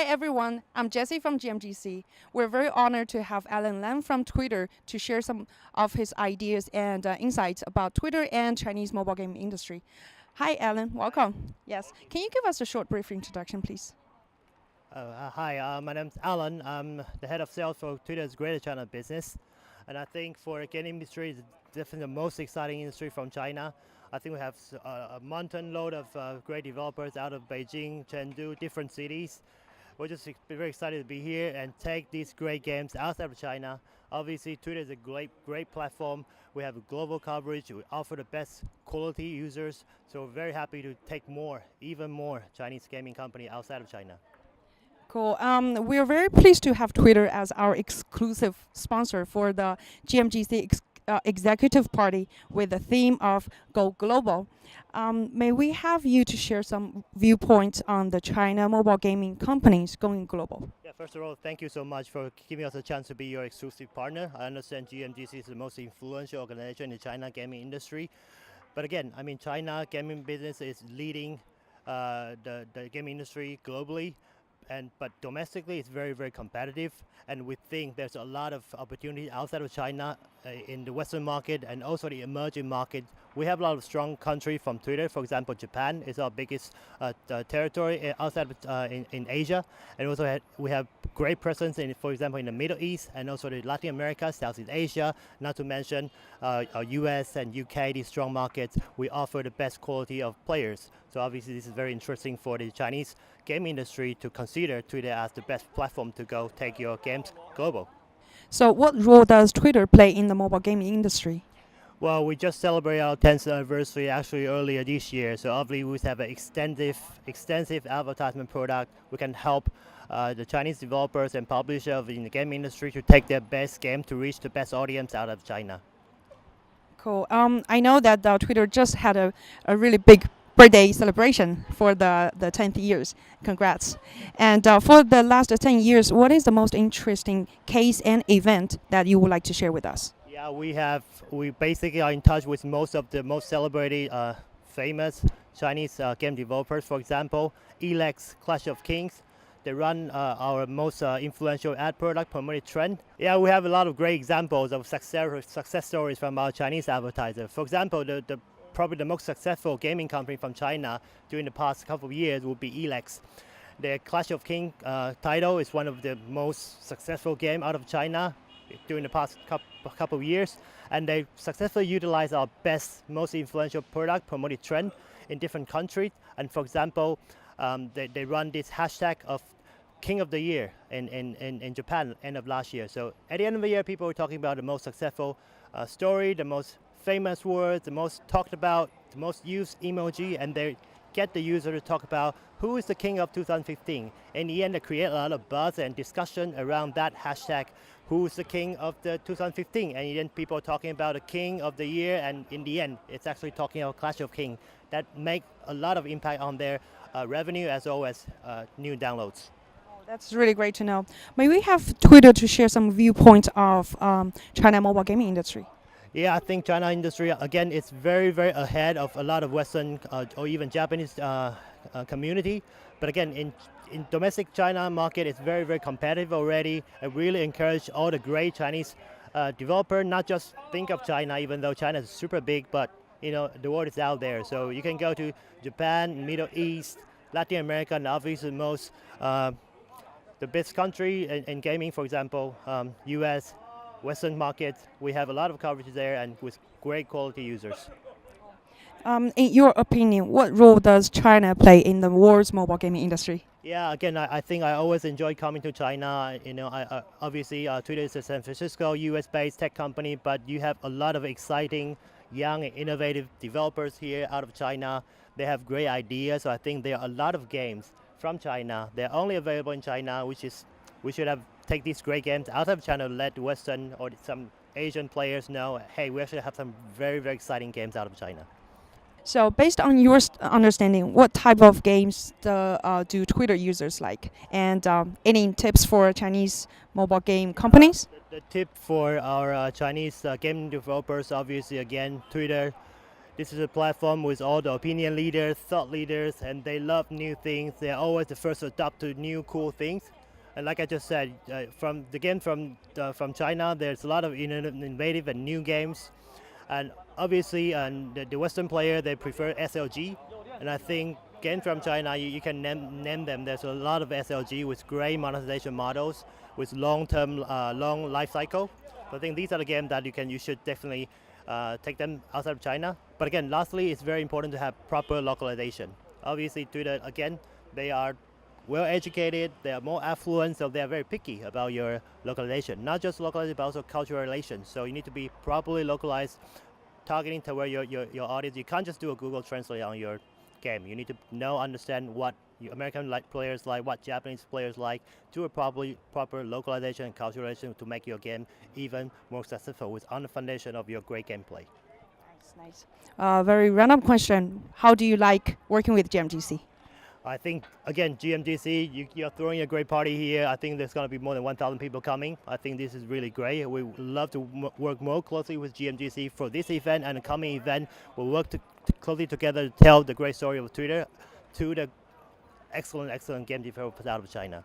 everyone, I'm Jessie from GMGC. We're very honored to have Alan Lam from Twitter to share some of his ideas and insights about Twitter and Chinese mobile game industry. Hi, Alan. Welcome. Yes. Can you give us a short, brief introduction, please? Hi, my name's Alan. I'm the head of sales for Twitter's Greater China business. And I think for the gaming industry, it's definitely the most exciting industry from China. I think we have a mountain load of great developers out of Beijing, Chengdu, different cities. We're just very excited to be here and take these great games outside of China. Obviously, Twitter is a great platform. We have a global coverage. We offer the best quality users. So we're very happy to take more, even more Chinese gaming company outside of China. Cool. We are very pleased to have Twitter as our exclusive sponsor for the GMGC Executive Party with the theme of Go Global. May we have you to share some viewpoints on the China mobile gaming companies going global? Yeah, first of all, thank you so much for giving us a chance to be your exclusive partner. I understand GMGC is the most influential organization in the China gaming industry. But again, I mean, China gaming business is leading the gaming industry globally. But domestically, it's very competitive, and we think there's a lot of opportunity outside of China in the Western market and also the emerging market. We have a lot of strong country from Twitter. For example, Japan is our biggest territory outside in Asia, and also we have great presence in, for example, in the Middle East and also the Latin America, Southeast Asia. Not to mention US and UK, these strong markets. We offer the best quality of players. So obviously, this is very interesting for the Chinese game industry to consider Twitter as the best platform to go take your games global. So, what role does Twitter play in the mobile gaming industry? Well, we just celebrated our 10th anniversary actually earlier this year. So obviously we have an extensive advertisement product. We can help the Chinese developers and publishers in the game industry to take their best game to reach the best audience out of China. Cool. I know that Twitter just had a really big birthday celebration for the 10th years. Congrats. And for the last 10 years, what is the most interesting case and event that you would like to share with us? Yeah, we basically are in touch with most of the most celebrated, famous Chinese game developers. For example, Elex Clash of Kings. They run our most influential ad product, Promoted Trend. Yeah, we have a lot of great examples of success stories from our Chinese advertisers. For example, probably the most successful gaming company from China during the past couple of years would be Elex. The Clash of Kings title is one of the most successful game out of China during the past couple of years, and they successfully utilize our best, most influential product, Promoted Trend, in different countries. And for example, they run this hashtag of King of the Year in Japan end of last year. So at the end of the year, people were talking about the most successful story, the most famous words, the most talked about, the most used emoji, and they get the user to talk about who is the king of 2015. In the end, they create a lot of buzz and discussion around that hashtag, who's the king of the 2015. And then people are talking about the king of the year, and in the end, it's actually talking about Clash of Kings. That make a lot of impact on their revenue as well as new downloads. That's really great to know. May we have Twitter to share some viewpoints of China mobile gaming industry? Yeah, I think China industry again is very ahead of a lot of Western or even Japanese community. But again, in domestic China market, it's very competitive already. I really encourage all the great Chinese developer not just think of China, even though China is super big, but you know the world is out there. So you can go to Japan, Middle East, Latin America, and obviously the best country in gaming, for example, US. Western markets, we have a lot of coverage there and with great quality users. In your opinion, what role does China play in the world's mobile gaming industry? Yeah, again, I think I always enjoy coming to China. You know, obviously Twitter is a San Francisco, US-based tech company, but you have a lot of exciting, young, and innovative developers here out of China. They have great ideas, so I think there are a lot of games from China. They're only available in China, which is we should have take these great games out of China to let Western or some Asian players know, hey, we actually have some very exciting games out of China. So, based on your understanding, what type of games do Twitter users like? And any tips for Chinese mobile game companies? The tip for our Chinese game developers, obviously, again, Twitter This is a platform with all the opinion leaders, thought leaders, and they love new things. They're always the first to adopt to new cool things. And like I just said, from the game from China, there's a lot of innovative and new games. And obviously, the Western player they prefer SLG, and I think games from China you can name them. There's a lot of SLG with great monetization models with long-term, long life cycle. So I think these are the games that you should definitely take them outside of China. But again, lastly, it's very important to have proper localization. Obviously, Twitter again, they are well educated, they are more affluent, so they are very picky about your localization. Not just localization, but also cultural relations. So you need to be properly localized, targeting to where your audience. You can't just do a Google Translate on your game. You need to understand what American players like, what Japanese players like, do a proper localization and culturalization to make your game even more successful with on the foundation of your great gameplay. Nice. Very random question. How do you like working with GMGC? I think, again, GMGC, you're throwing a great party here. I think there's going to be more than 1,000 people coming. I think this is really great. We would love to work more closely with GMGC for this event and the coming event. We'll work closely together to tell the great story of Twitter to the excellent game developers out of China.